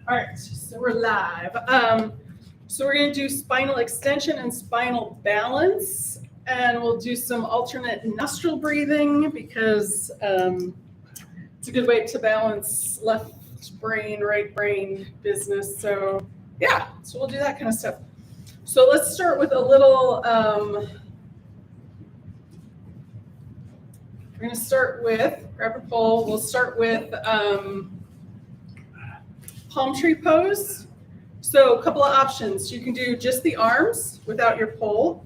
All right, so we're live. So we're going to do spinal extension and spinal balance, and we'll do some alternate nostril breathing because it's a good way to balance left brain, right brain business. So yeah, so we'll do that kind of stuff. So let's start with a little, we're going to start with, grab a pole, we'll start with palm tree pose. So a couple of options. You can do just the arms without your pole.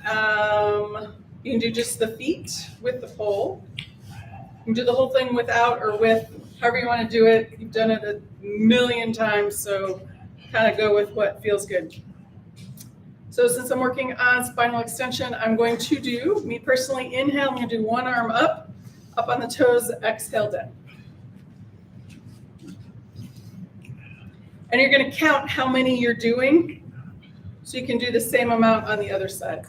You can do just the feet with the pole. You can do the whole thing without or with, however you want to do it. You've done it a million times, so kind of go with what feels good. So since I'm working on spinal extension, I'm going to do, me personally, inhale, I'm going to do one arm up on the toes, exhale down. And you're going to count how many you're doing, so you can do the same amount on the other side.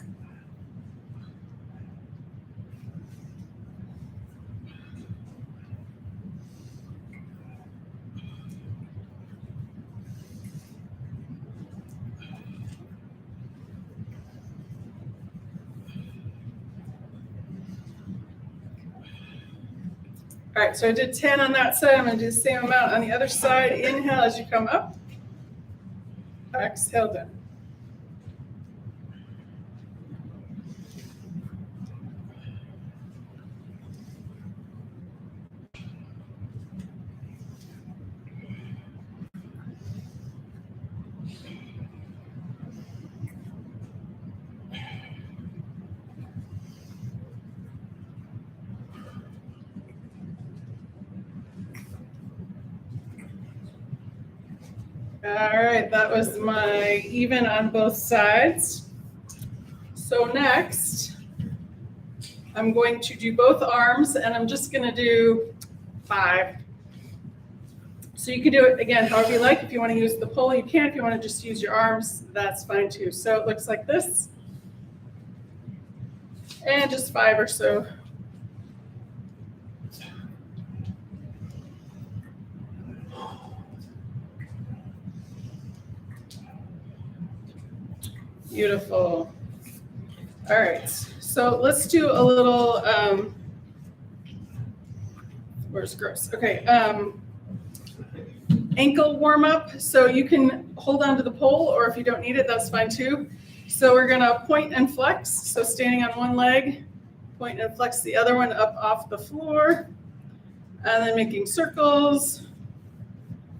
All right, so I did 10 on that side. I'm going to do the same amount on the other side. Inhale as you come up. Exhale down. All right, that was my even on both sides. So next, I'm going to do both arms, and I'm just going to do 5. So you can do it, again, however you like. If you want to use the pole, you can. If you want to just use your arms, that's fine too. So it looks like this. And just 5 or so. Beautiful. All right, so let's do a little, where's gross? Okay, ankle warm up. So you can hold on to the pole, or if you don't need it, that's fine too. So we're gonna point and flex. So standing on one leg, point and flex the other one up off the floor, and then making circles,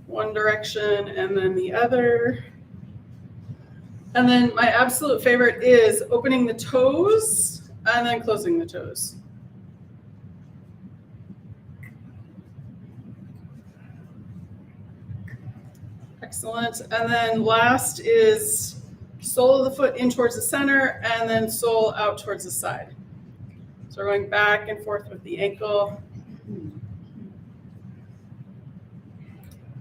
one direction and then the other. And then my absolute favorite is opening the toes and then closing the toes. Excellent. And then last is sole of the foot in towards the center and then sole out towards the side. So we're going back and forth with the ankle.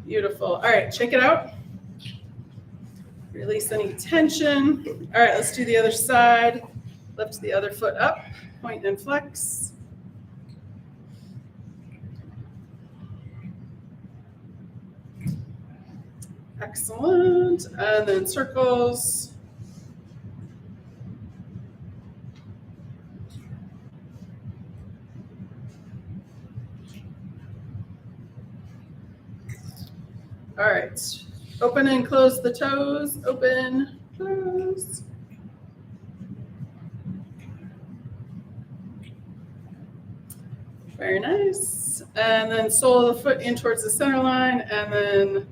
Beautiful. All right, check it out. Release any tension. All right, let's do the other side. Lift the other foot up, point and flex. Excellent. And then circles. All right. Open and close the toes. Open, close. Very nice. And then sole of the foot in towards the center line and then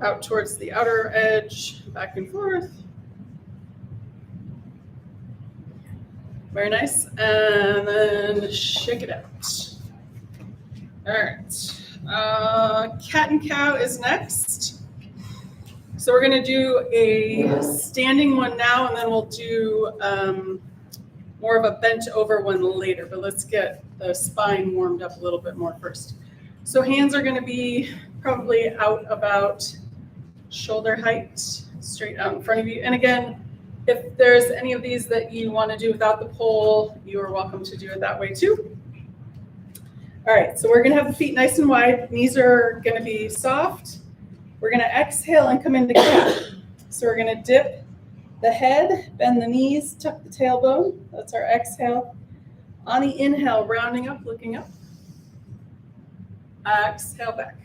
out towards the outer edge, back and forth. Very nice. And then shake it out. All right. Cat and cow is next. So we're going to do a standing one now, and then we'll do more of a bent over one later. But let's get the spine warmed up a little bit more first. So hands are going to be probably out about shoulder height, straight out in front of you. And again, if there's any of these that you want to do without the pole, you are welcome to do it that way too. All right, so we're going to have the feet nice and wide. Knees are going to be soft. We're going to exhale and come into cat. So we're going to dip the head, bend the knees, tuck the tailbone. That's our exhale. On the inhale, rounding up, looking up. Exhale back.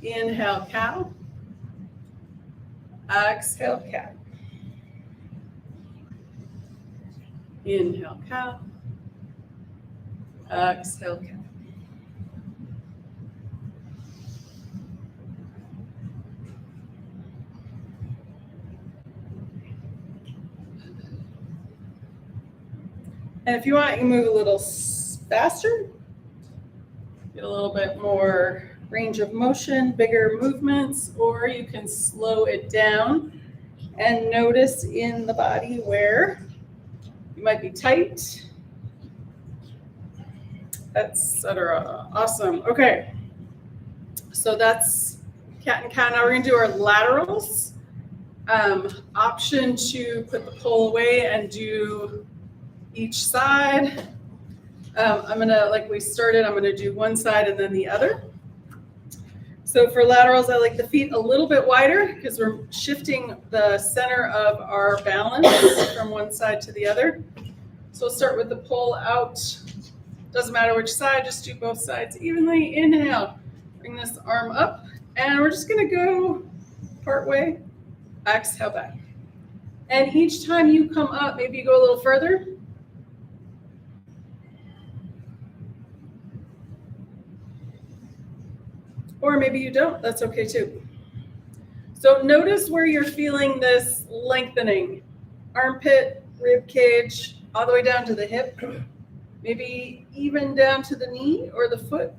Inhale, cow. Exhale, cat. Inhale, cow. Exhale, cat. And if you want, you can move a little faster. Get a little bit more range of motion, bigger movements, or you can slow it down and notice in the body where you might be tight, etc. Awesome. Okay. So that's cat and cow. Now we're going to do our laterals. Option to put the pole away and do each side. I'm going to, like we started, I'm going to do one side and then the other. So for laterals, I like the feet a little bit wider because we're shifting the center of our balance from one side to the other. So we'll start with the pole out. Doesn't matter which side, just do both sides evenly. Inhale, bring this arm up, and we're just going to go part way. Exhale back. And each time you come up, maybe you go a little further. Or maybe you don't, that's okay too. So notice where you're feeling this lengthening. Armpit, rib cage, all the way down to the hip. Maybe even down to the knee or the foot.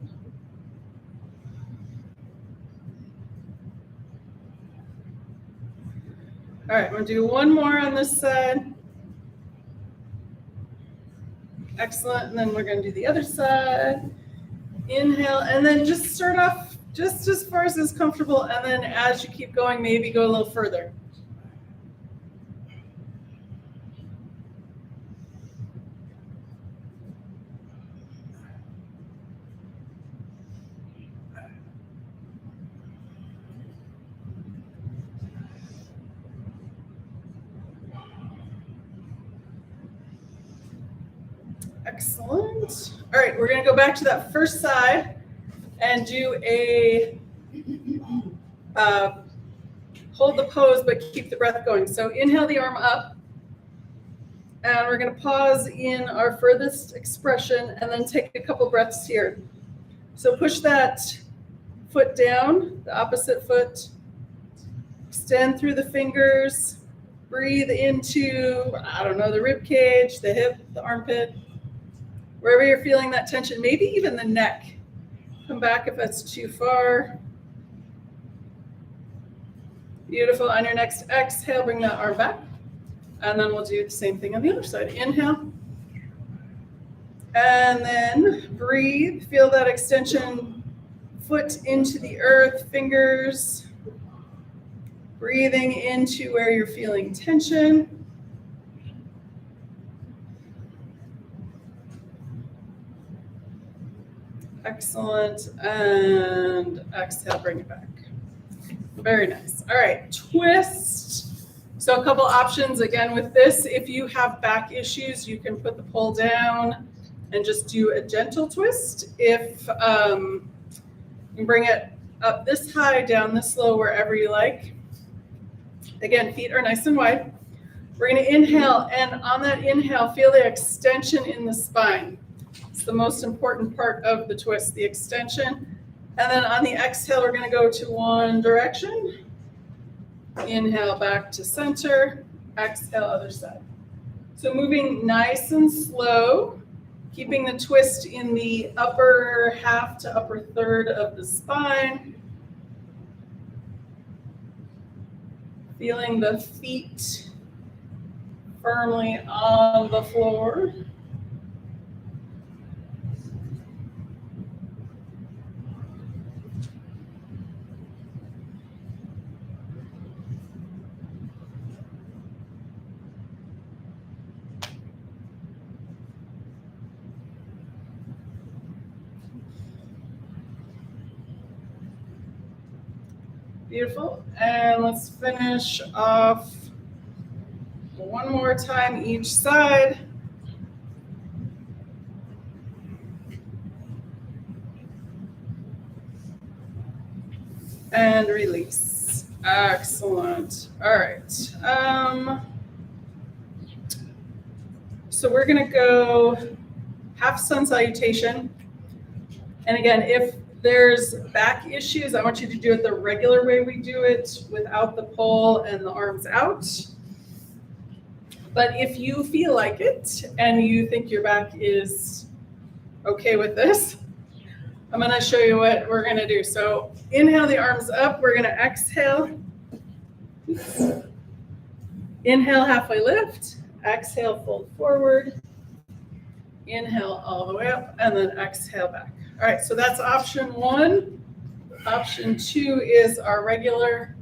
All right, I'm gonna do one more on this side. Excellent, and then we're gonna do the other side. Inhale, and then just start off just as far as is comfortable, and then as you keep going, maybe go a little further. Excellent. All right, we're going to go back to that first side and do a hold the pose, but keep the breath going. So inhale the arm up, and we're going to pause in our furthest expression and then take a couple breaths here. So push that foot down, the opposite foot, extend through the fingers, breathe into, I don't know, the rib cage, the hip, the armpit. Wherever you're feeling that tension, maybe even the neck. Come back if that's too far. Beautiful. On your next exhale, bring that arm back. And then we'll do the same thing on the other side. Inhale. And then breathe. Feel that extension, foot into the earth, fingers. Breathing into where you're feeling tension. Excellent. And exhale, bring it back. Very nice. All right, twist. So a couple options again with this. If you have back issues, you can put the pole down and just do a gentle twist. If you bring it up this high, down this low, wherever you like. Again, feet are nice and wide. We're going to inhale, and on that inhale, feel the extension in the spine. It's the most important part of the twist, the extension. And then on the exhale, we're going to go to one direction. Inhale back to center. Exhale, other side. So moving nice and slow, keeping the twist in the upper half to upper third of the spine. Feeling the feet firmly on the floor. Beautiful. And let's finish off one more time each side. And release. Excellent. All right. So we're going to go half sun salutation. And again, if there's back issues, I want you to do it the regular way we do it, without the pole and the arms out. But if you feel like it and you think your back is okay with this, I'm going to show you what we're going to do. So inhale the arms up. We're going to exhale. Inhale, halfway lift. Exhale, fold forward. Inhale all the way up, and then exhale back. All right, so that's option one. Option two is our regular.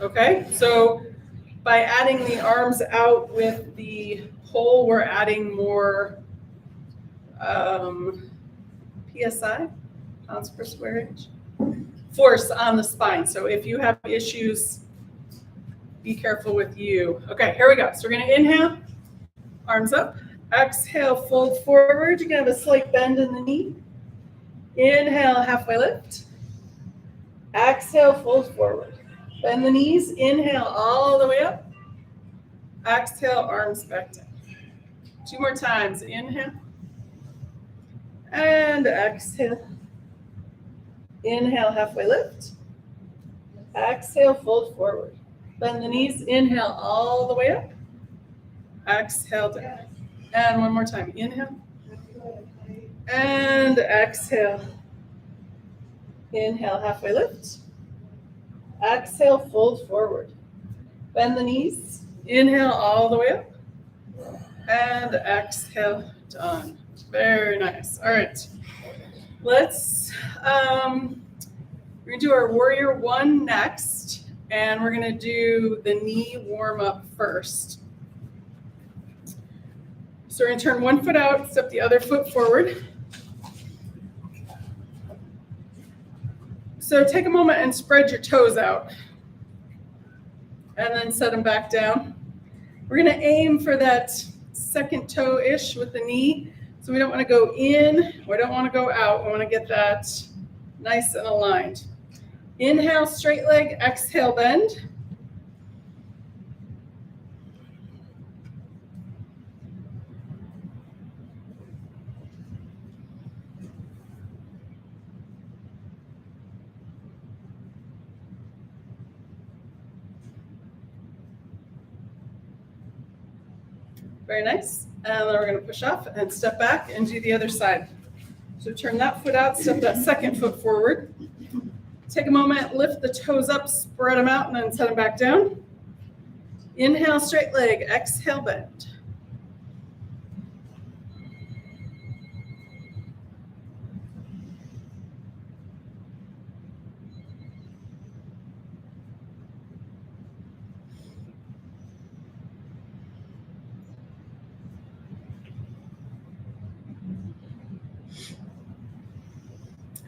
Okay, so by adding the arms out with the pole, we're adding more PSI, pounds per square inch, force on the spine. So if you have issues, be careful with you. Okay, here we go. So we're going to inhale, arms up. Exhale, fold forward. You're going to have a slight bend in the knee. Inhale, halfway lift. Exhale, fold forward. Bend the knees. Inhale all the way up. Exhale, arms back down. Two more times. Inhale. And exhale. Inhale, halfway lift. Exhale, fold forward. Bend the knees. Inhale all the way up. Exhale down. And one more time. Inhale. And exhale. Inhale, halfway lift. Exhale, fold forward. Bend the knees. Inhale all the way up. And exhale, done. Very nice. All right. Let's, we're going to do our warrior one next. And we're going to do the knee warm up first. So we're going to turn one foot out, step the other foot forward. So take a moment and spread your toes out. And then set them back down. We're going to aim for that second toe-ish with the knee. So we don't want to go in, we don't want to go out. We want to get that nice and aligned. Inhale, straight leg, exhale, bend. Very nice. And then we're going to push off and step back and do the other side. So turn that foot out, step that second foot forward. Take a moment, lift the toes up, spread them out, and then set them back down. Inhale, straight leg, exhale, bend.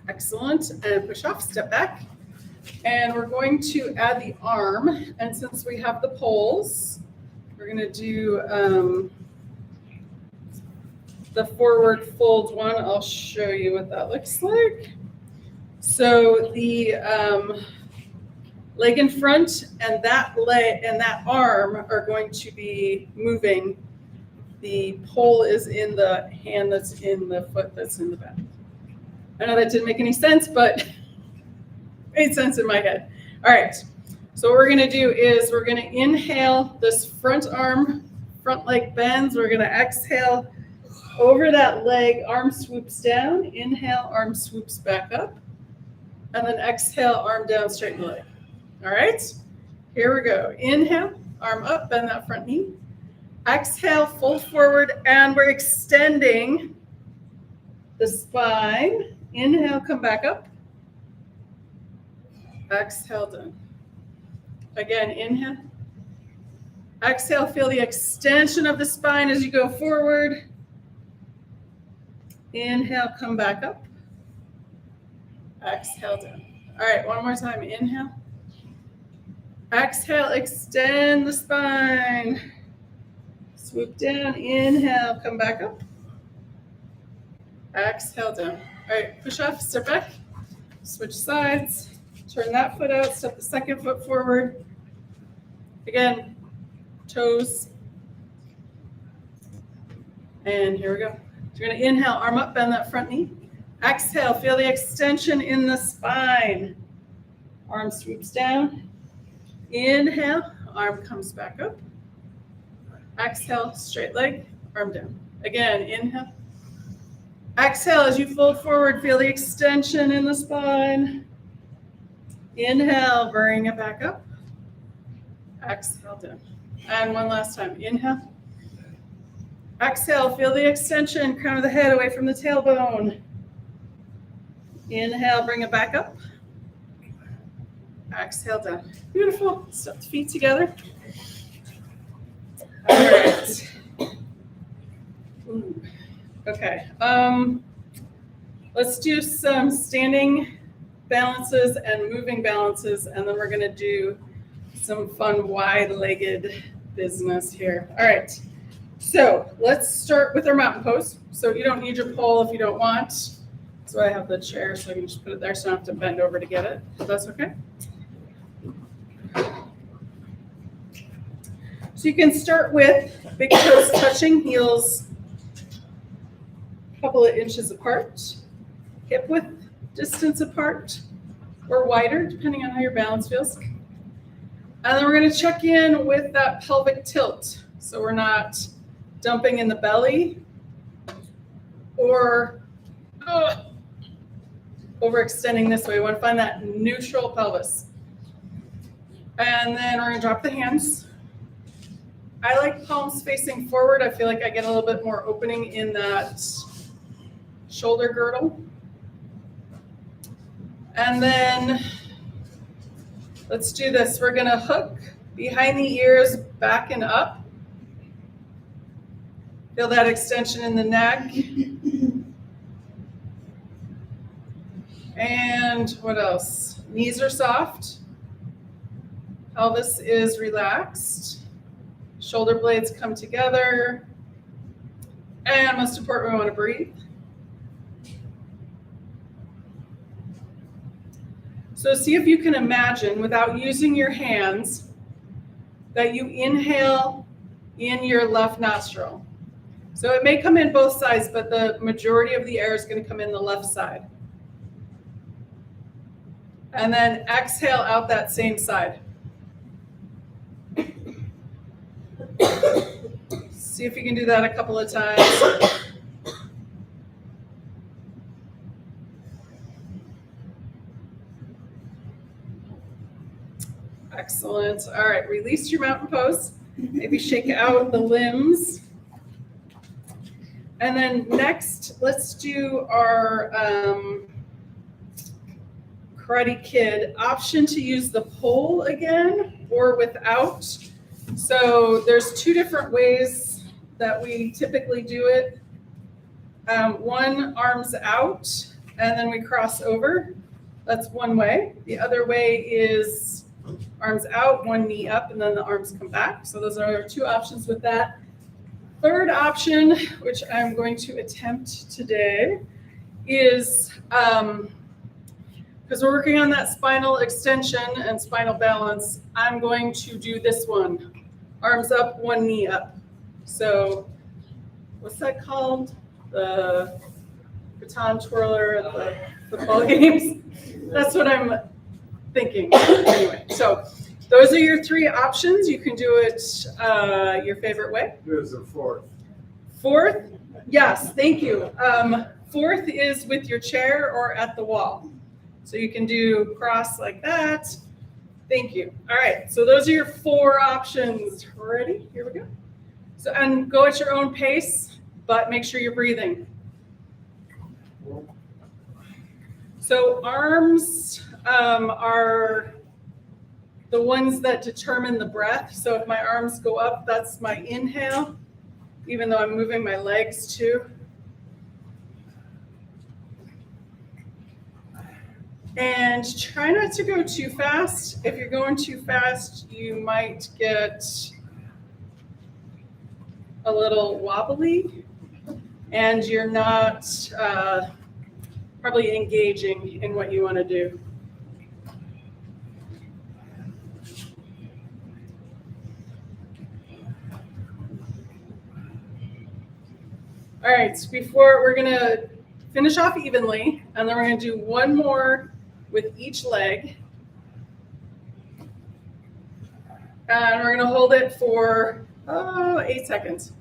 Excellent. And push off, step back. And we're going to add the arm. And since we have the poles, we're going to do the forward fold one. I'll show you what that looks like. So the leg in front and that leg and that arm are going to be moving. The pole is in the hand that's in the foot that's in the back. I know that didn't make any sense, but it made sense in my head. All right, so what we're going to do is we're going to inhale this front arm, front leg bends. We're going to exhale over that leg, arm swoops down. Inhale, arm swoops back up. And then exhale, arm down, straighten the leg. All right, here we go. Inhale, arm up, bend that front knee. Exhale, fold forward, and we're extending the spine. Inhale, come back up. Exhale, done. Again, inhale. Exhale, feel the extension of the spine as you go forward. Inhale, come back up. Exhale down. All right, one more time. Inhale. Exhale, extend the spine. Swoop down. Inhale, come back up. Exhale down. All right, push off, step back. Switch sides. Turn that foot out, step the second foot forward. Again, toes. And here we go. So you're going to inhale, arm up, bend that front knee. Exhale, feel the extension in the spine. Arm swoops down. Inhale, arm comes back up. Exhale, straight leg, arm down. Again, inhale. Exhale, as you fold forward, feel the extension in the spine. Inhale, bring it back up. Exhale, down. And one last time. Inhale. Exhale, feel the extension, crown of the head away from the tailbone. Inhale, bring it back up. Exhale, down. Beautiful. Step the feet together. All right. Ooh. Okay. Let's do some standing balances and moving balances, and then we're going to do some fun wide-legged business here. All right. So let's start with our mountain pose. So you don't need your pole if you don't want. So I have the chair, so I can just put it there so I don't have to bend over to get it. If that's okay. So you can start with big toes touching, heels a couple of inches apart, hip width distance apart, or wider, depending on how your balance feels. And then we're going to check in with that pelvic tilt. So we're not dumping in the belly or overextending this way. We want to find that neutral pelvis. And then we're going to drop the hands. I like palms facing forward. I feel like I get a little bit more opening in that shoulder girdle. And then let's do this. We're going to hook behind the ears, back and up. Feel that extension in the neck. And what else? Knees are soft. Pelvis is relaxed. Shoulder blades come together. And most important, we want to breathe. So see if you can imagine, without using your hands, that you inhale in your left nostril. So it may come in both sides, but the majority of the air is going to come in the left side. And then exhale out that same side. See if you can do that a couple of times. Excellent. All right, release your mountain pose. Maybe shake out the limbs. And then next, let's do our Karate Kid option to use the pole again or without. So there's two different ways that we typically do it. One, arms out, and then we cross over. That's one way. The other way is arms out, one knee up, and then the arms come back. So those are our two options with that. Third option, which I'm going to attempt today, is because we're working on that spinal extension and spinal balance, I'm going to do this one. Arms up, one knee up. So what's that called? The baton twirler at the football games? That's what I'm thinking. Anyway, so those are your three options. You can do it your favorite way. There's a fourth. Fourth? Yes, thank you. Fourth is with your chair or at the wall. So you can do cross like that. Thank you. All right, so those are your four options. Ready? Here we go. So, and go at your own pace, but make sure you're breathing. So arms are the ones that determine the breath. So if my arms go up, that's my inhale, even though I'm moving my legs too. And try not to go too fast. If you're going too fast, you might get a little wobbly and you're not probably engaging in what you want to do. All right, so before we're going to finish off evenly, and then we're going to do one more with each leg. And we're going to hold it for 8 seconds.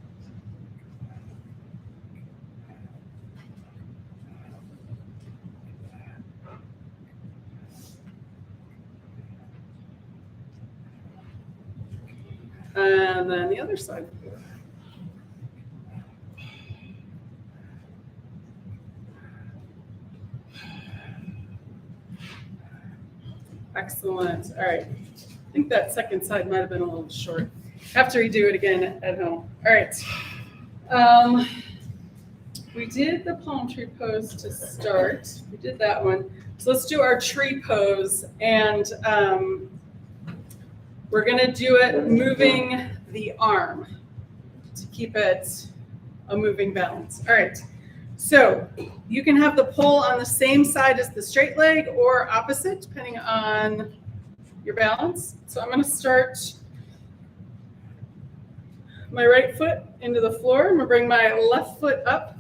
And then the other side. Excellent. All right. I think that second side might have been a little short. Have to redo it again at home. All right. We did the palm tree pose to start. We did that one. So let's do our tree pose. And we're going to do it moving the arm to keep it a moving balance. All right. So you can have the pole on the same side as the straight leg or opposite, depending on your balance. So I'm going to start my right foot into the floor. I'm going to bring my left foot up.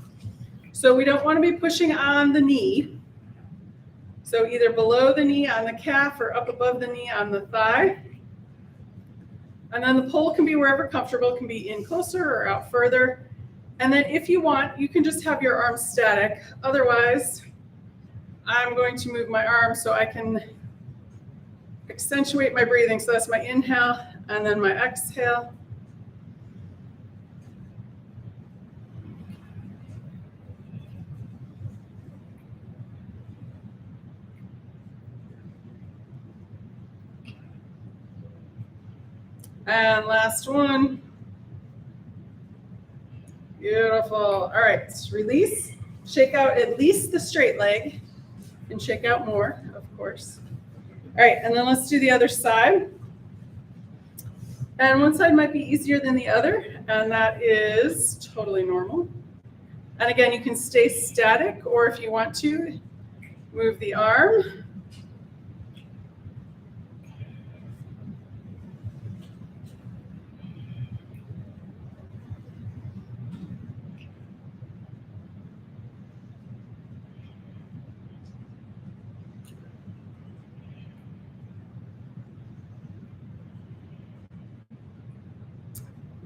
So we don't want to be pushing on the knee. So either below the knee on the calf or up above the knee on the thigh. And then the pole can be wherever comfortable. It can be in closer or out further. And then if you want, you can just have your arms static. Otherwise, I'm going to move my arms so I can accentuate my breathing. So that's my inhale and then my exhale. And last one. Beautiful. All right, release. Shake out at least the straight leg and shake out more, of course. All right, and then let's do the other side. And one side might be easier than the other, and that is totally normal. And again, you can stay static, or if you want to, move the arm.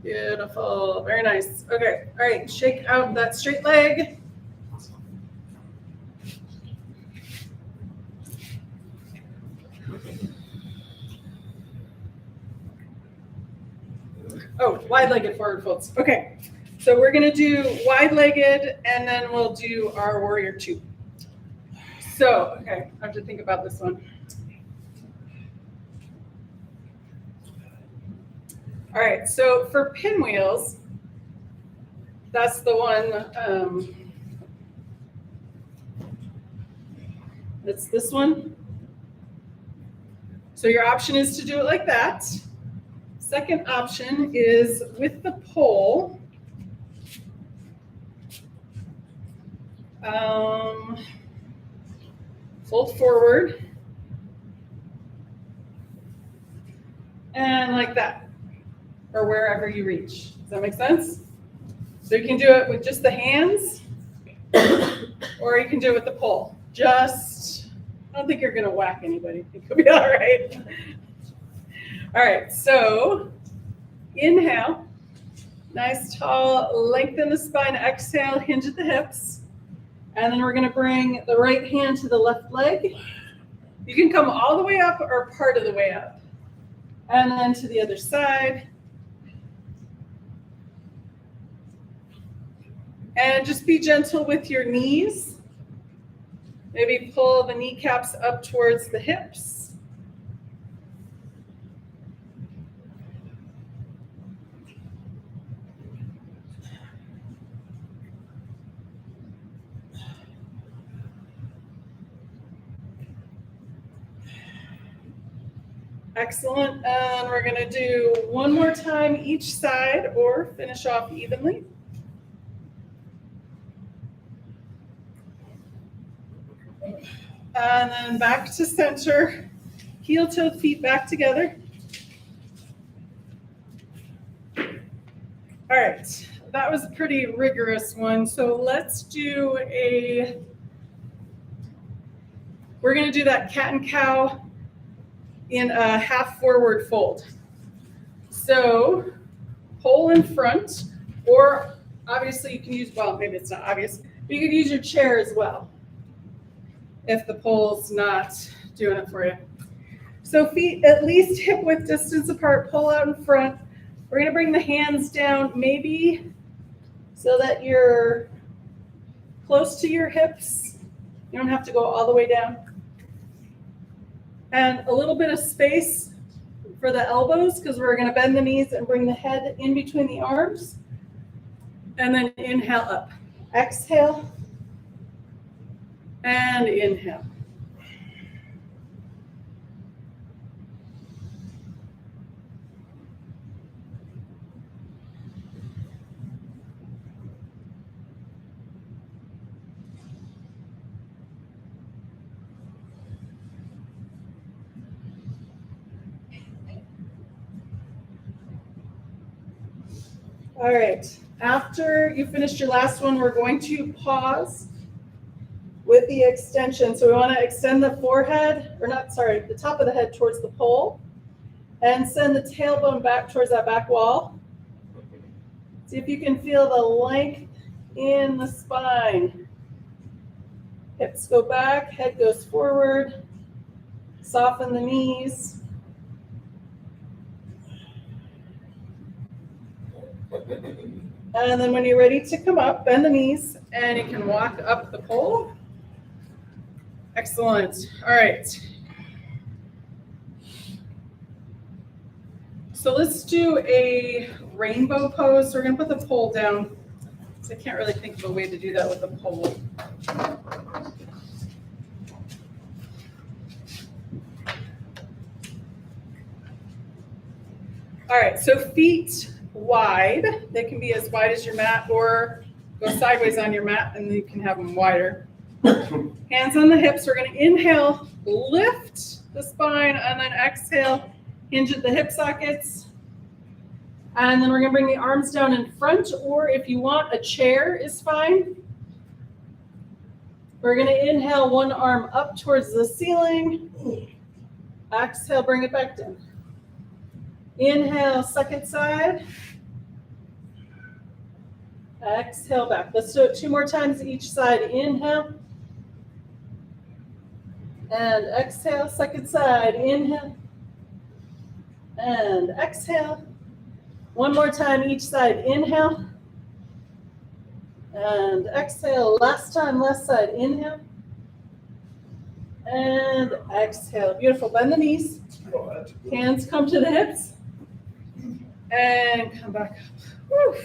Beautiful, very nice. Okay, all right, shake out that straight leg. Oh, wide-legged forward folds. Okay, so we're gonna do wide-legged and then we'll do our warrior two. So, okay, I have to think about this one. All right, so for pinwheels, that's the one, it's this one. So your option is to do it like that. Second option is with the pole. Fold forward. And like that, or wherever you reach. Does that make sense? So you can do it with just the hands, or you can do it with the pole. Just, I don't think you're gonna whack anybody. It could be all right. All right, so inhale, nice tall, lengthen the spine, exhale, hinge at the hips. And then we're gonna bring the right hand to the left leg. You can come all the way up or part of the way up. And then to the other side. And just be gentle with your knees. Maybe pull the kneecaps up towards the hips. Excellent. And we're going to do one more time each side or finish off evenly. And then back to center. Heel toe feet back together. All right. That was a pretty rigorous one. So let's do we're going to do that cat and cow in a half forward fold. So pole in front, or obviously you can use, well, maybe it's not obvious, but you could use your chair as well if the pole's not doing it for you. So feet at least hip width distance apart, pull out in front. We're going to bring the hands down maybe so that you're close to your hips. You don't have to go all the way down. And a little bit of space for the elbows because we're going to bend the knees and bring the head in between the arms. And then inhale up. Exhale. And inhale. All right, after you finished your last one, we're going to pause with the extension. So we want to extend the forehead, or not, sorry, the top of the head towards the pole and send the tailbone back towards that back wall. See if you can feel the length in the spine. Hips go back, head goes forward, soften the knees. And then when you're ready to come up, bend the knees and you can walk up the pole. Excellent. All right. So let's do a rainbow pose. So we're going to put the pole down. So I can't really think of a way to do that with the pole. All right, so feet wide. They can be as wide as your mat or go sideways on your mat and you can have them wider. Hands on the hips. We're going to inhale, lift the spine, and then exhale, hinge at the hip sockets. And then we're going to bring the arms down in front, or if you want, a chair is fine. We're going to inhale one arm up towards the ceiling. Exhale, bring it back down. Inhale, second side. Exhale back. Let's do it 2 more times each side. Inhale. And exhale, second side. Inhale. And exhale. 1 more time each side. Inhale. And exhale. Last time, left side. Inhale. And exhale. Beautiful. Bend the knees. Hands come to the hips. And come back up. Woo.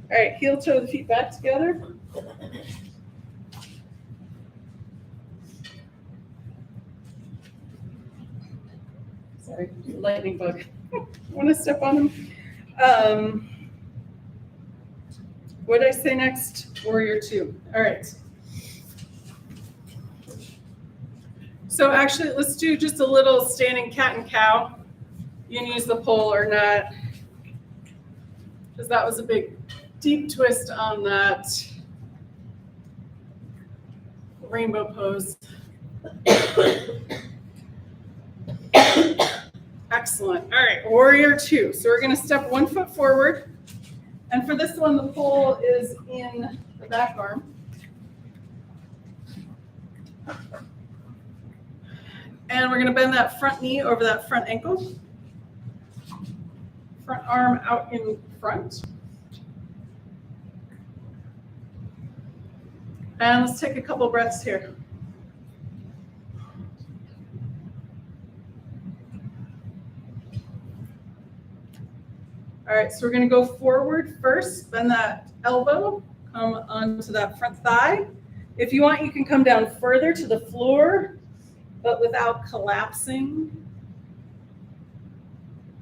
All right, heel toe the feet back together. Sorry, lightning bug. Want to step on them? What did I say next? Warrior 2. All right. So actually, let's do just a little standing cat and cow. You can use the pole or not, because that was a big deep twist on that rainbow pose. Excellent. All right, warrior 2. So we're going to step 1 foot forward. And for this one, the pole is in the back arm. And we're going to bend that front knee over that front ankle. Front arm out in front. And let's take a couple breaths here. All right, so we're going to go forward first, bend that elbow, come onto that front thigh. If you want, you can come down further to the floor, but without collapsing.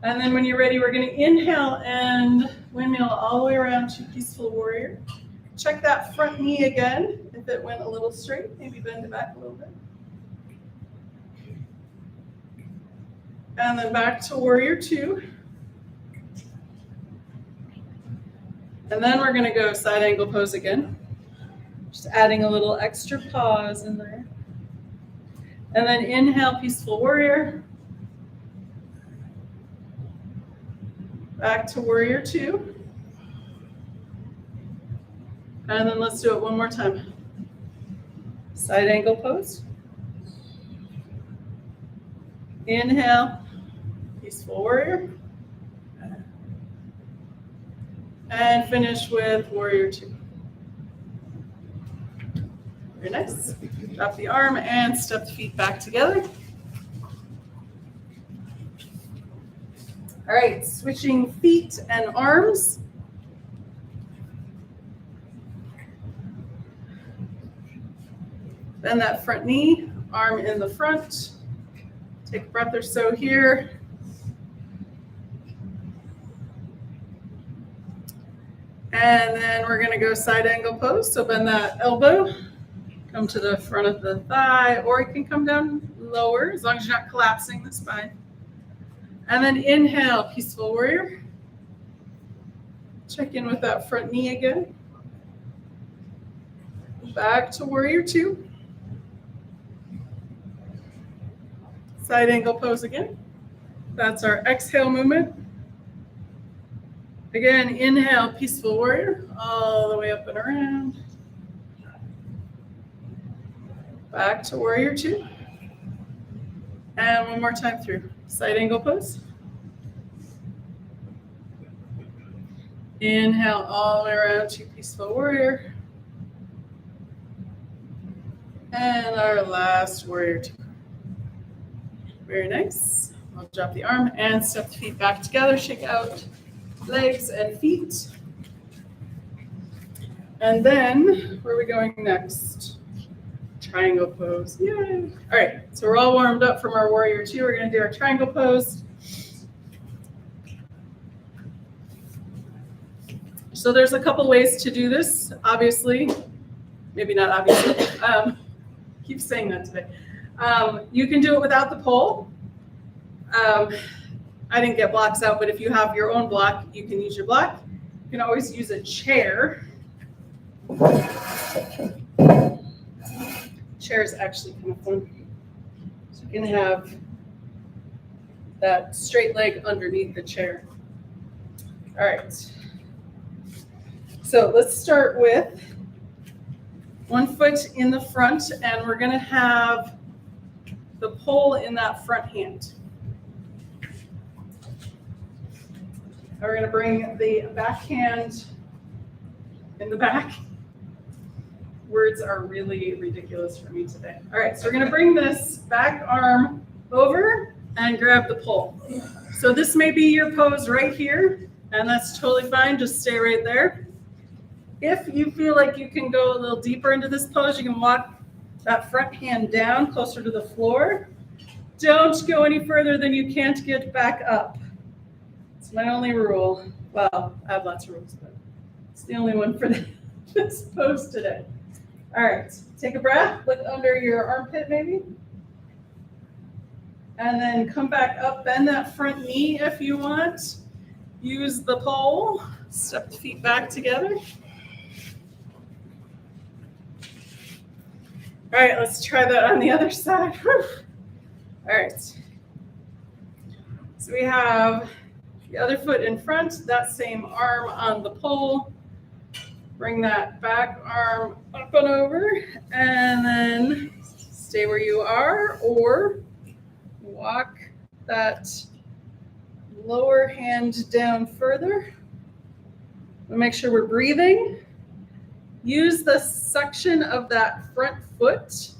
And then when you're ready, we're going to inhale and windmill all the way around to peaceful warrior. Check that front knee again. If it went a little straight, maybe bend it back a little bit. And then back to warrior two. And then we're going to go side angle pose again. Just adding a little extra pause in there. And then inhale, peaceful warrior. Back to warrior two. And then let's do it one more time. Side angle pose. Inhale, peaceful warrior. And finish with warrior two. Very nice. Drop the arm and step the feet back together. All right, switching feet and arms. Bend that front knee, arm in the front. Take a breath or so here. And then we're going to go side angle pose. So bend that elbow, come to the front of the thigh, or it can come down lower as long as you're not collapsing the spine. And then inhale, peaceful warrior. Check in with that front knee again. Back to warrior two. Side angle pose again. That's our exhale movement. Again, inhale, peaceful warrior, all the way up and around. Back to warrior two. And one more time through. Side angle pose. Inhale all the way around to peaceful warrior. And our last warrior two. Very nice. I'll drop the arm and step the feet back together. Shake out legs and feet. And then, where are we going next? Triangle pose. Yay. All right, so we're all warmed up from our warrior two. We're going to do our triangle pose. So there's a couple ways to do this. Obviously, maybe not obviously. Keep saying that today. You can do it without the pole. I didn't get blocks out, but if you have your own block, you can use your block. You can always use a chair. Chair is actually kind of fun. So you can have that straight leg underneath the chair. All right. So let's start with one foot in the front, and we're going to have the pole in that front hand. We're going to bring the back hand in the back. Words are really ridiculous for me today. All right, so we're going to bring this back arm over and grab the pole. So this may be your pose right here, and that's totally fine. Just stay right there. If you feel like you can go a little deeper into this pose, you can walk that front hand down closer to the floor. Don't go any further than you can't get back up. It's my only rule. Well, I have lots of rules, but it's the only one for this pose today. All right, take a breath, look under your armpit maybe. And then come back up, bend that front knee if you want. Use the pole, step the feet back together. All right, let's try that on the other side. Whew. All right. So we have the other foot in front, that same arm on the pole. Bring that back arm up and over, and then stay where you are, or walk that lower hand down further. We'll make sure we're breathing. Use the suction of that front foot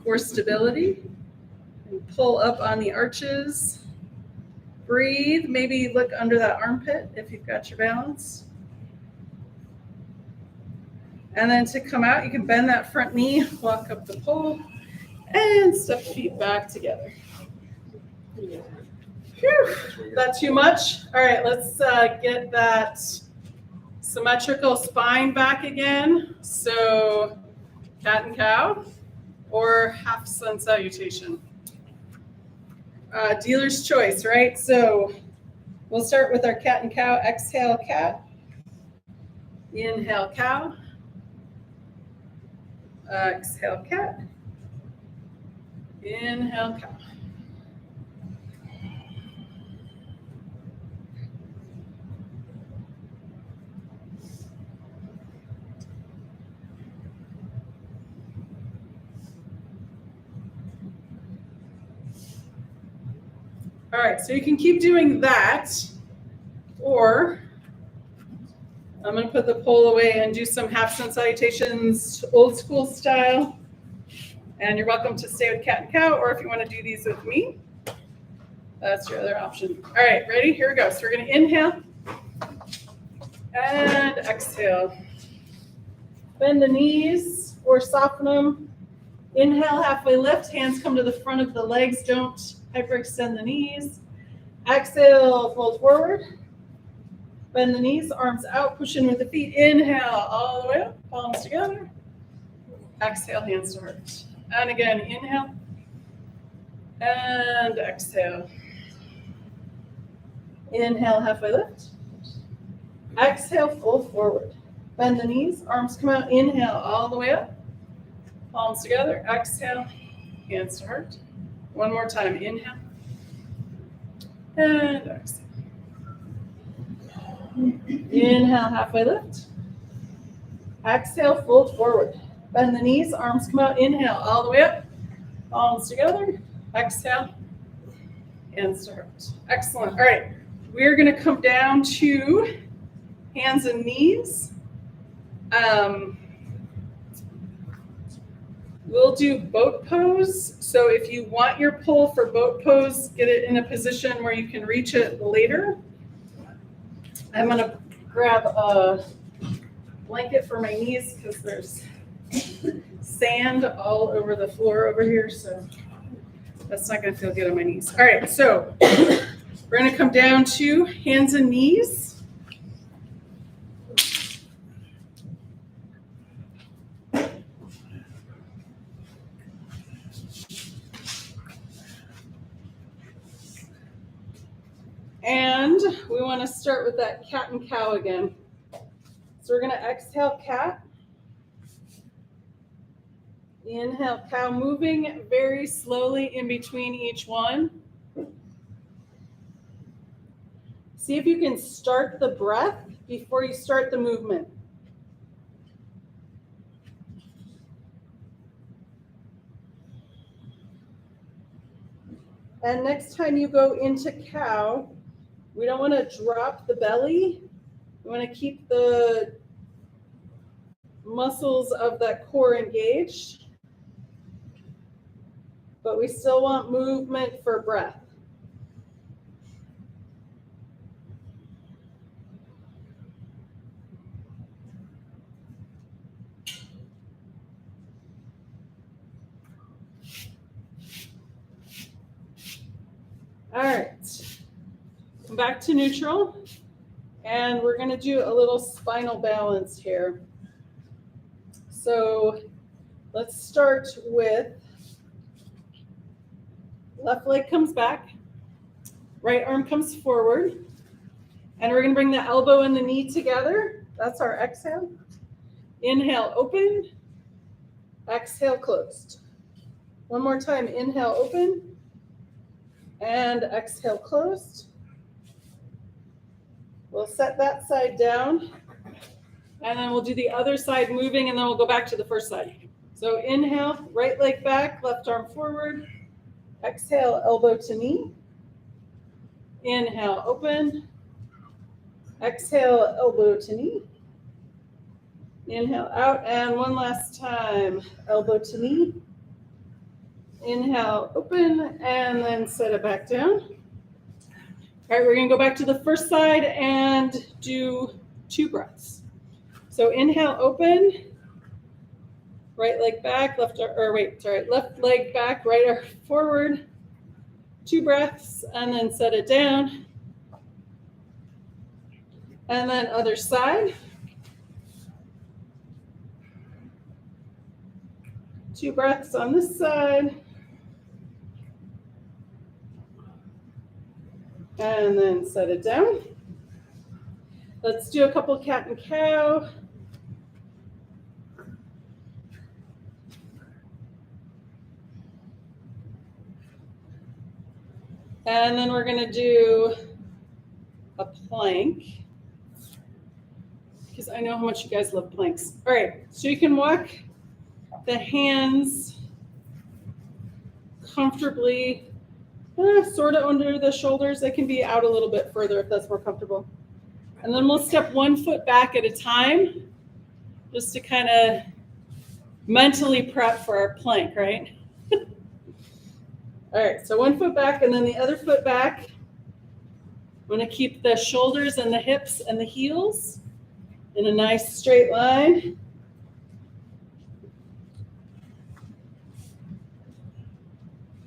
for stability, and pull up on the arches. Breathe, maybe look under that armpit if you've got your balance. And then to come out, you can bend that front knee, walk up the pole, and step feet back together. Whew, that too much? All right, let's get that symmetrical spine back again. So cat and cow or half sun salutation. Dealer's choice, right? So we'll start with our cat and cow. Exhale, cat. Inhale, cow. Exhale, cat. Inhale, cow. All right, so you can keep doing that, or I'm going to put the pole away and do some half sun salutations, old school style. And you're welcome to stay with cat and cow, or if you want to do these with me, that's your other option. All right, ready? Here we go. So we're going to inhale and exhale. Bend the knees or soften them. Inhale, halfway lift. Hands come to the front of the legs. Don't hyperextend the knees. Exhale, fold forward. Bend the knees, arms out, push in with the feet. Inhale, all the way up, palms together. Exhale, hands to heart. And again, inhale. And exhale. Inhale, halfway lift. Exhale, fold forward. Bend the knees, arms come out. Inhale, all the way up. Palms together. Exhale, hands to heart. One more time. Inhale. And exhale. Inhale, halfway lift. Exhale, fold forward. Bend the knees, arms come out. Inhale, all the way up. Palms together. Exhale, hands to heart. Excellent. All right, we're going to come down to hands and knees. We'll do boat pose. So if you want your pole for boat pose, get it in a position where you can reach it later. I'm going to grab a blanket for my knees because there's sand all over the floor over here, so that's not going to feel good on my knees. All right, so we're going to come down to hands and knees. And we want to start with that cat and cow again. So we're going to exhale cat. Inhale cow, moving very slowly in between each one. See if you can start the breath before you start the movement. And next time you go into cow, we don't want to drop the belly. We want to keep the muscles of that core engaged, but we still want movement for breath. All right, come back to neutral, and we're going to do a little spinal balance here. So let's start with left leg comes back, right arm comes forward, and we're going to bring the elbow and the knee together. That's our exhale. Inhale, open. Exhale, closed. One more time. Inhale, open. And exhale, closed. We'll set that side down, and then we'll do the other side moving, and then we'll go back to the first side. So inhale, right leg back, left arm forward. Exhale, elbow to knee. Inhale, open. Exhale, elbow to knee. Inhale, out, and one last time. Elbow to knee. Inhale, open, and then set it back down. All right, we're going to go back to the first side and do 2 breaths. So inhale, open. Right leg back, left leg back, right arm forward. 2 breaths, and then set it down. And then other side. 2 breaths on this side. And then set it down. Let's do a couple cat and cow. And then we're going to do a plank, because I know how much you guys love planks. All right, so you can walk the hands comfortably, sort of under the shoulders. They can be out a little bit further if that's more comfortable. And then we'll step 1 foot back at a time, just to kind of mentally prep for our plank, right? All right, so 1 foot back and then the other foot back. I'm going to keep the shoulders and the hips and the heels in a nice straight line.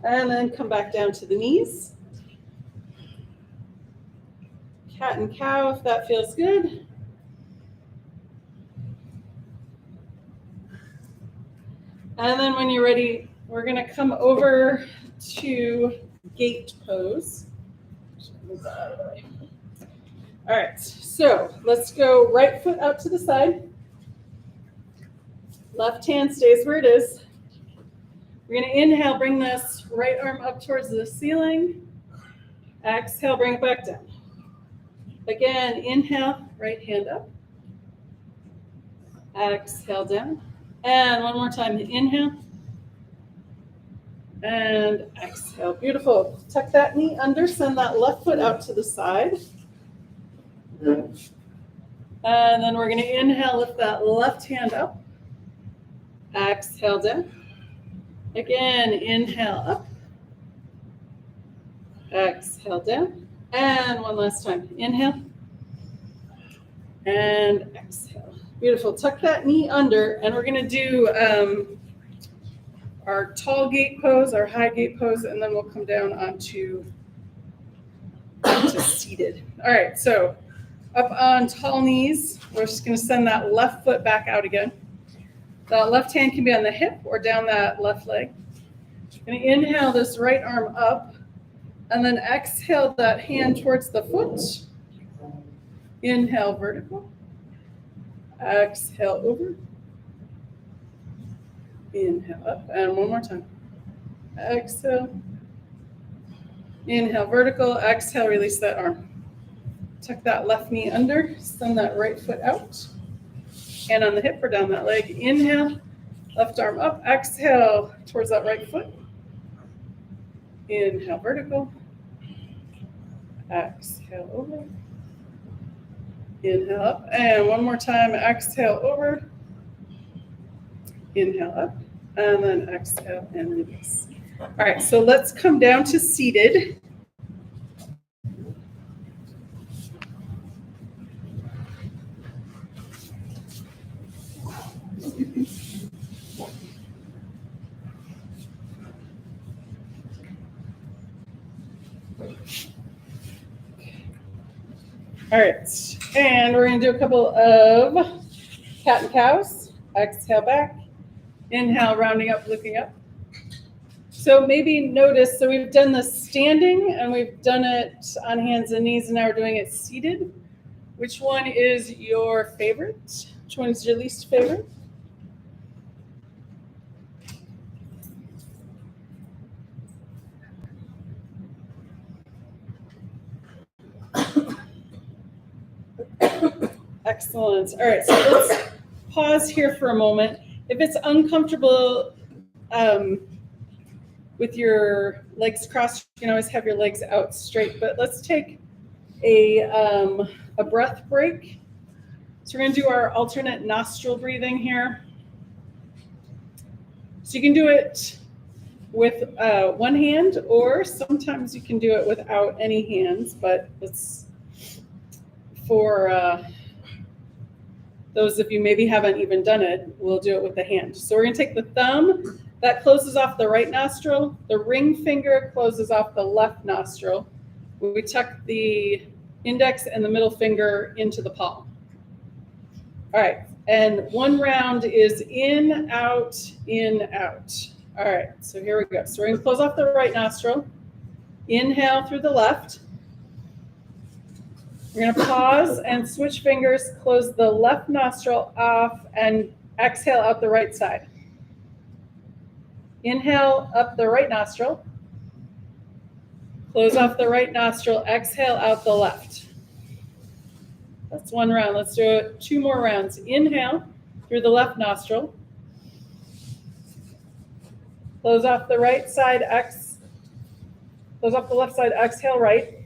And then come back down to the knees. Cat and cow, if that feels good. And then when you're ready, we're going to come over to gate pose. Move that out of the way. All right, so let's go right foot out to the side. Left hand stays where it is. We're going to inhale, bring this right arm up towards the ceiling. Exhale, bring it back down. Again, inhale, right hand up. Exhale down. And one more time, inhale. And exhale, beautiful. Tuck that knee under, send that left foot out to the side. And then we're going to inhale, lift that left hand up. Exhale down. Again, inhale up. Exhale down. And one last time. Inhale. And exhale. Beautiful. Tuck that knee under, and we're going to do our tall gate pose, our high gate pose, and then we'll come down onto seated. All right, so up on tall knees, we're just going to send that left foot back out again. That left hand can be on the hip or down that left leg. I'm going to inhale this right arm up, and then exhale that hand towards the foot. Inhale, vertical. Exhale, over. Inhale, up. And one more time. Exhale. Inhale, vertical. Exhale, release that arm. Tuck that left knee under. Send that right foot out. Hand on the hip or down that leg. Inhale. Left arm up. Exhale towards that right foot. Inhale, vertical. Exhale, over. Inhale up. And one more time. Exhale, over. Inhale up. And then exhale and release. All right, so let's come down to seated. All right, and we're going to do a couple of cat and cows. Exhale back. Inhale, rounding up, looking up. So maybe notice, so we've done the standing and we've done it on hands and knees, and now we're doing it seated. Which one is your favorite? Which one is your least favorite? Excellent. All right, so let's pause here for a moment. If it's uncomfortable with your legs crossed, you can always have your legs out straight, but let's take a breath break. So we're going to do our alternate nostril breathing here. So you can do it with one hand, or sometimes you can do it without any hands, but it's for those of you maybe haven't even done it, we'll do it with the hand. So we're going to take the thumb That closes off the right nostril. The ring finger closes off the left nostril. We tuck the index and the middle finger into the palm. All right, and one round is in, out, in, out. All right, so here we go. So we're gonna close off the right nostril. Inhale through the left. We're gonna pause and switch fingers, close the left nostril off and exhale out the right side. Inhale up the right nostril. Close off the right nostril, exhale out the left. That's one round. Let's do it 2 more rounds. Inhale through the left nostril. Close off the right side, close off the left side, exhale right.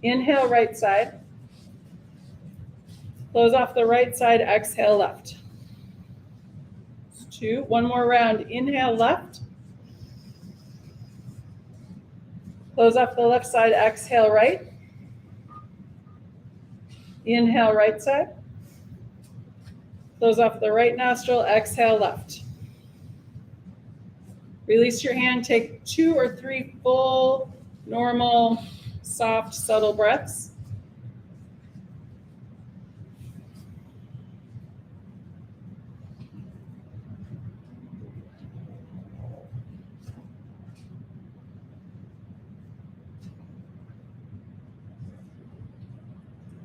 Inhale right side. Close off the right side, exhale left. 2, one more round. Inhale left. Close off the left side, exhale right. Inhale right side. Close off the right nostril, exhale left. Release your hand, take 2 or 3 full, normal, soft, subtle breaths.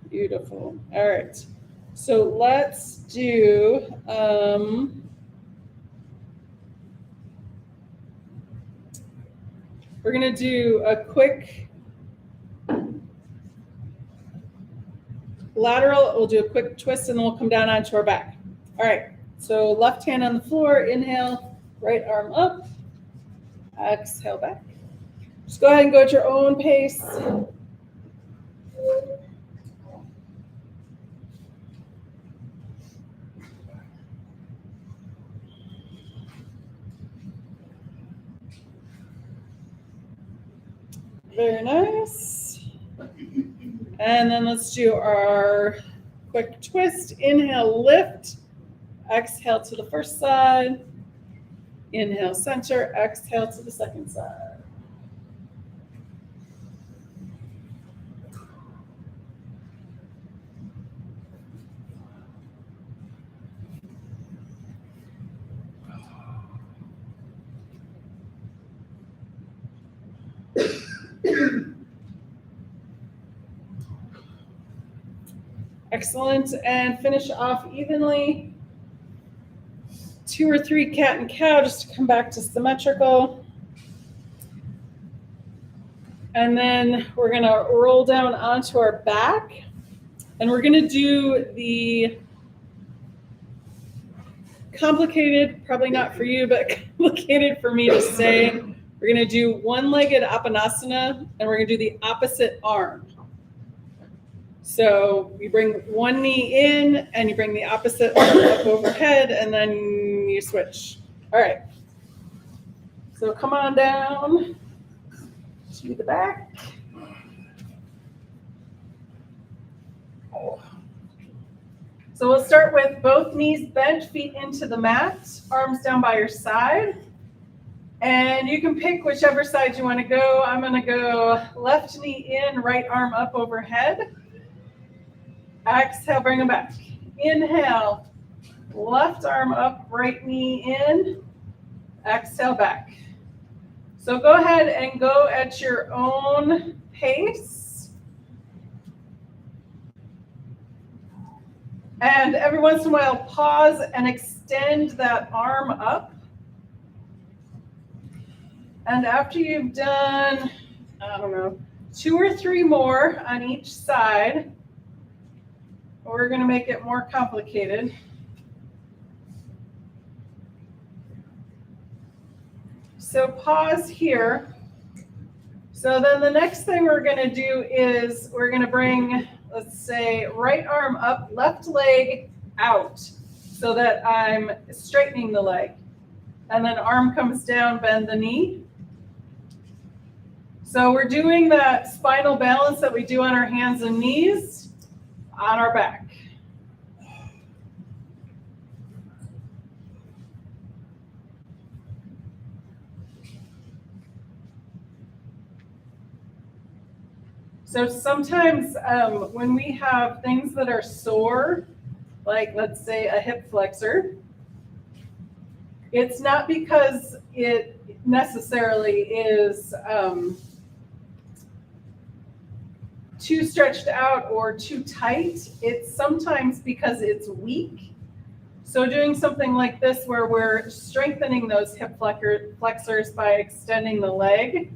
Beautiful. All right. So let's do, we're going to do a quick lateral. We'll do a quick twist and then we'll come down onto our back. All right. So left hand on the floor, inhale, right arm up, exhale back. Just go ahead and go at your own pace. Very nice. And then let's do our quick twist. Inhale, lift. Exhale to the first side. Inhale, center. Exhale to the second side. Excellent, and finish off evenly. 2 or 3 cat and cow just to come back to symmetrical. And then we're gonna roll down onto our back and we're gonna do the complicated, probably not for you, but complicated for me to say. We're gonna do one-legged Apanasana and we're gonna do the opposite arm. So you bring one knee in and you bring the opposite arm up overhead and then you switch. All right. So come on down to the back. So we'll start with both knees bent, feet into the mat, arms down by your side. And you can pick whichever side you want to go. I'm going to go left knee in, right arm up overhead. Exhale, bring them back. Inhale, left arm up, right knee in. Exhale, back. So go ahead and go at your own pace. And every once in a while, pause and extend that arm up. And after you've done, 2 or 3 more on each side, we're going to make it more complicated. So pause here. So then the next thing we're going to do is we're going to bring, let's say, right arm up, left leg out so that I'm straightening the leg. And then arm comes down, bend the knee. So we're doing that spinal balance that we do on our hands and knees on our back. So sometimes when we have things that are sore, like let's say a hip flexor, it's not because it necessarily is too stretched out or too tight. It's sometimes because it's weak. So doing something like this where we're strengthening those hip flexors by extending the leg.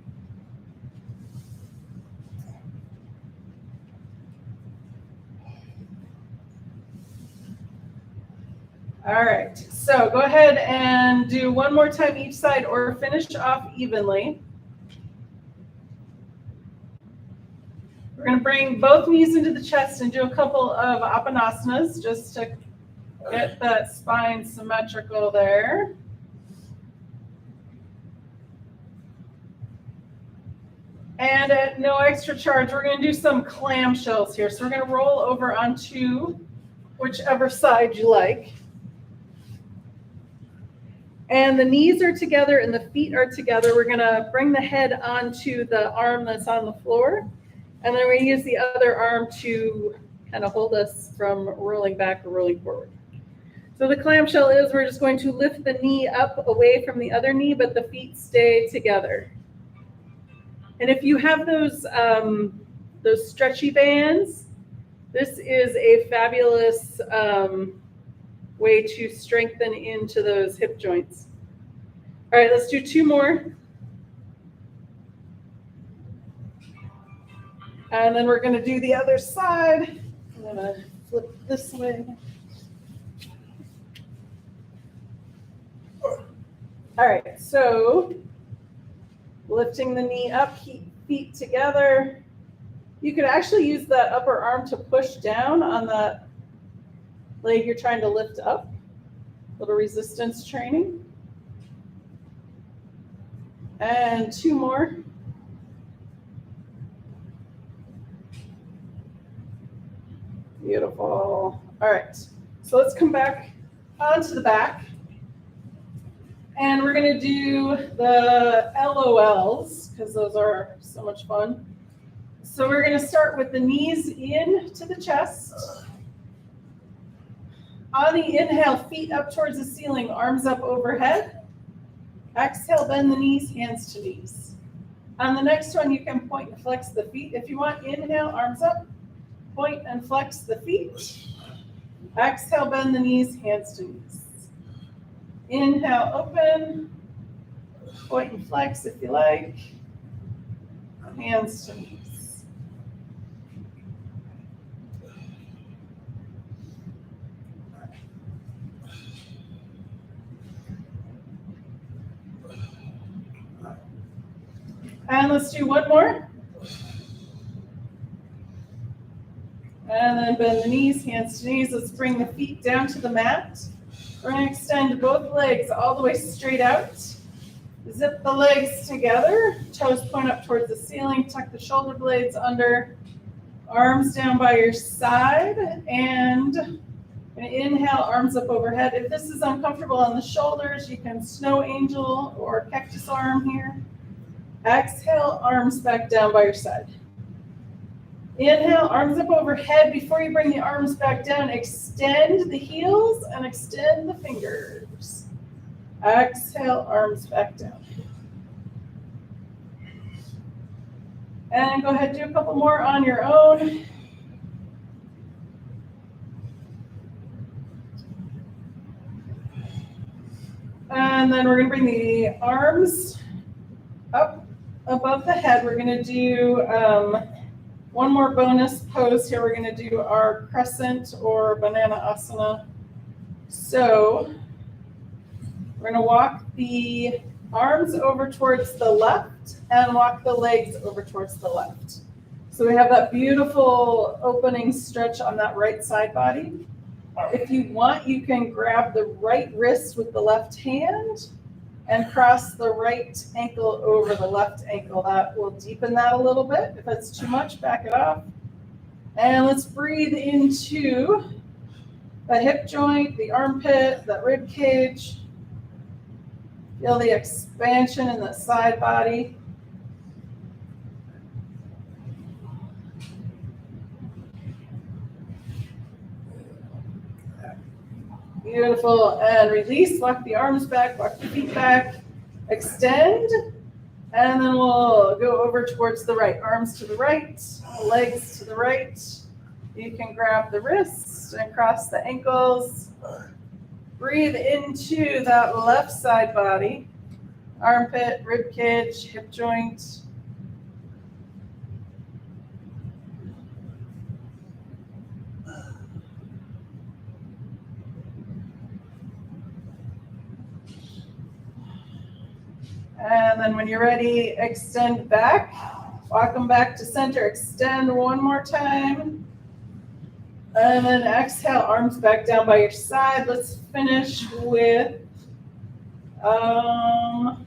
All right, so go ahead and do one more time each side or finish off evenly. We're going to bring both knees into the chest and do a couple of apanasanas just to get that spine symmetrical there. And at no extra charge, we're going to do some clamshells here. So we're going to roll over onto whichever side you like. And the knees are together and the feet are together. We're going to bring the head onto the arm that's on the floor. And then we're going to use the other arm to kind of hold us from rolling back or rolling forward. So the clamshell is we're just going to lift the knee up away from the other knee, but the feet stay together. And if you have those stretchy bands, this is a fabulous way to strengthen into those hip joints. All right, let's do two more. And then we're going to do the other side. I'm going to flip this way. All right, so lifting the knee up, keep feet together. You could actually use that upper arm to push down on that leg you're trying to lift up. A little resistance training. And two more. Beautiful. All right, so let's come back onto the back. And we're going to do the LOLs because those are so much fun. So we're going to start with the knees in to the chest. On the inhale, feet up towards the ceiling, arms up overhead. Exhale, bend the knees, hands to knees. On the next one, you can point and flex the feet. If you want, inhale, arms up, point and flex the feet. Exhale, bend the knees, hands to knees. Inhale, open, point and flex if you like, hands to knees. And let's do one more. And then bend the knees, hands to knees. Let's bring the feet down to the mat. We're going to extend both legs all the way straight out. Zip the legs together. Toes point up towards the ceiling. Tuck the shoulder blades under. Arms down by your side. And inhale, arms up overhead. If this is uncomfortable on the shoulders, you can snow angel or cactus arm here. Exhale, arms back down by your side. Inhale, arms up overhead. Before you bring the arms back down, extend the heels and extend the fingers. Exhale, arms back down. And go ahead, do a couple more on your own. And then we're going to bring the arms up above the head. We're going to do one more bonus pose here. We're going to do our crescent or banana asana. So we're going to walk the arms over towards the left and walk the legs over towards the left. So we have that beautiful opening stretch on that right side body. If you want, you can grab the right wrist with the left hand and cross the right ankle over the left ankle. That will deepen that a little bit. If that's too much, back it off. And let's breathe into the hip joint, the armpit, the rib cage. Feel the expansion in the side body. Beautiful. And release. Walk the arms back, walk the feet back. Extend. And then we'll go over towards the right. Arms to the right, legs to the right. You can grab the wrists and cross the ankles. Breathe into that left side body. Armpit, rib cage, hip joint. And then when you're ready, extend back. Walk them back to center. Extend one more time. And then exhale, arms back down by your side. Let's finish with a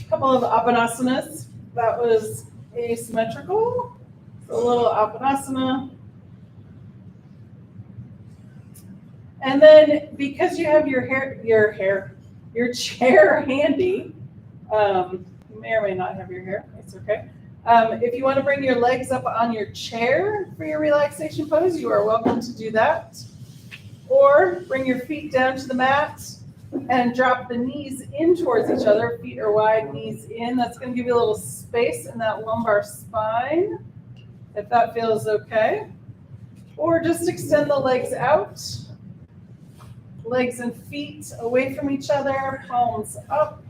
couple of apanasanas. That was asymmetrical. A little apanasana. And then because you have your chair handy, you may or may not have your hair, it's okay. If you want to bring your legs up on your chair for your relaxation pose, you are welcome to do that. Or bring your feet down to the mat and drop the knees in towards each other. Feet are wide, knees in. That's going to give you a little space in that lumbar spine, if that feels okay. Or just extend the legs out. Legs and feet away from each other, palms up.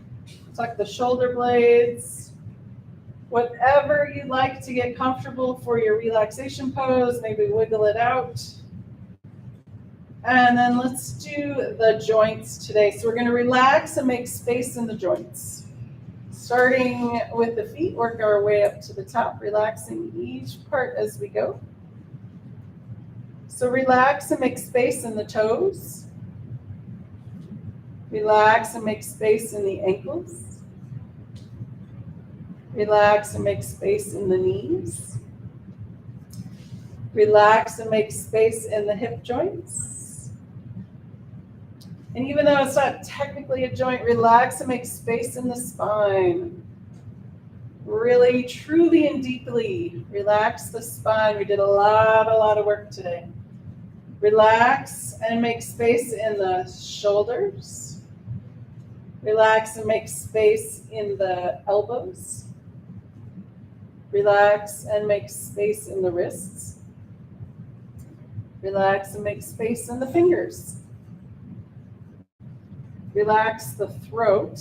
Tuck the shoulder blades. Whatever you like to get comfortable for your relaxation pose, maybe wiggle it out. And then let's do the joints today. So we're going to relax and make space in the joints. Starting with the feet, work our way up to the top, relaxing each part as we go. So relax and make space in the toes. Relax and make space in the ankles. Relax and make space in the knees. Relax and make space in the hip joints. And even though it's not technically a joint, relax and make space in the spine. Really, truly, and deeply relax the spine. We did a lot of work today. Relax and make space in the shoulders. Relax and make space in the elbows. Relax and make space in the wrists. Relax and make space in the fingers. Relax the throat.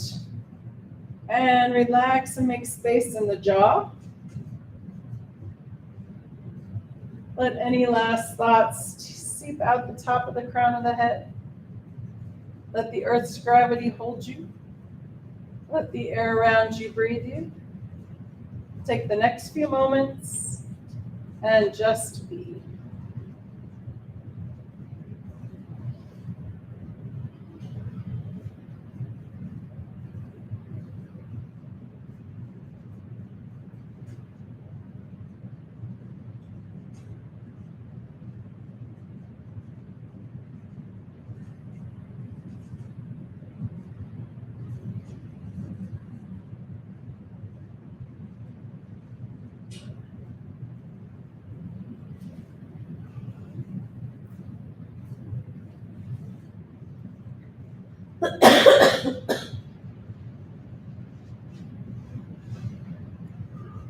And relax and make space in the jaw. Let any last thoughts seep out the top of the crown of the head. Let the earth's gravity hold you. Let the air around you breathe you. Take the next few moments and just be.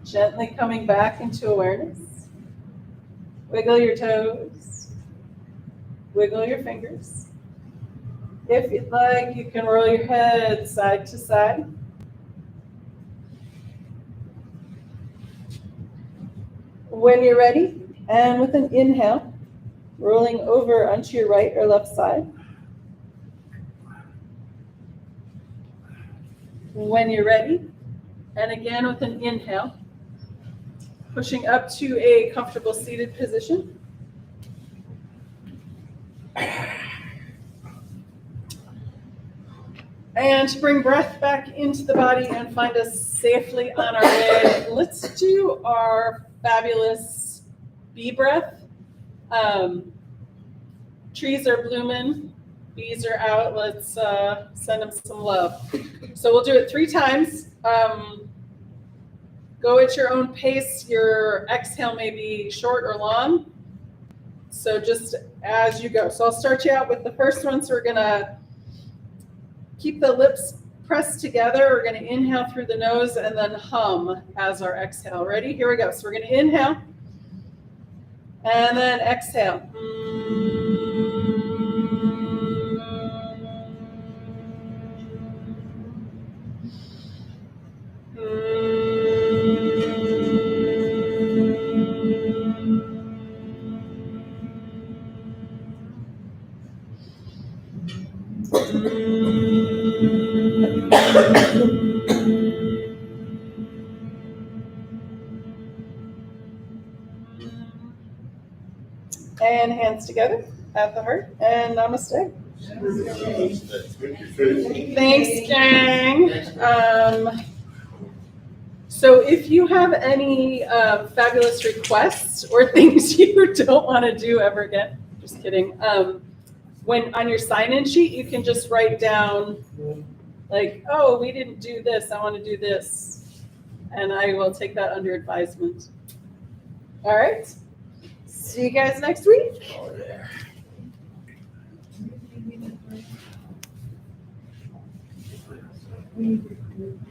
Gently coming back into awareness. Wiggle your toes. Wiggle your fingers. If you'd like, you can roll your head side to side. When you're ready, and with an inhale, rolling over onto your right or left side. When you're ready, and again with an inhale, pushing up to a comfortable seated position. And to bring breath back into the body and find us safely on our way, let's do our fabulous bee breath. Trees are blooming, bees are out. Let's send them some love. So we'll do it 3 times. Go at your own pace. Your exhale may be short or long. So just as you go. So I'll start you out with the first one. So we're gonna keep the lips pressed together. We're gonna inhale through the nose and then hum as our exhale. Ready? Here we go. So we're gonna inhale and then exhale. And hands together at the heart, and namaste. Thanks, gang. So if you have any fabulous requests or things you don't want to do ever again, just kidding. When on your sign-in sheet, you can just write down like, oh, we didn't do this, I want to do this. And I will take that under advisement. All right. See you guys next week. Oh, yeah.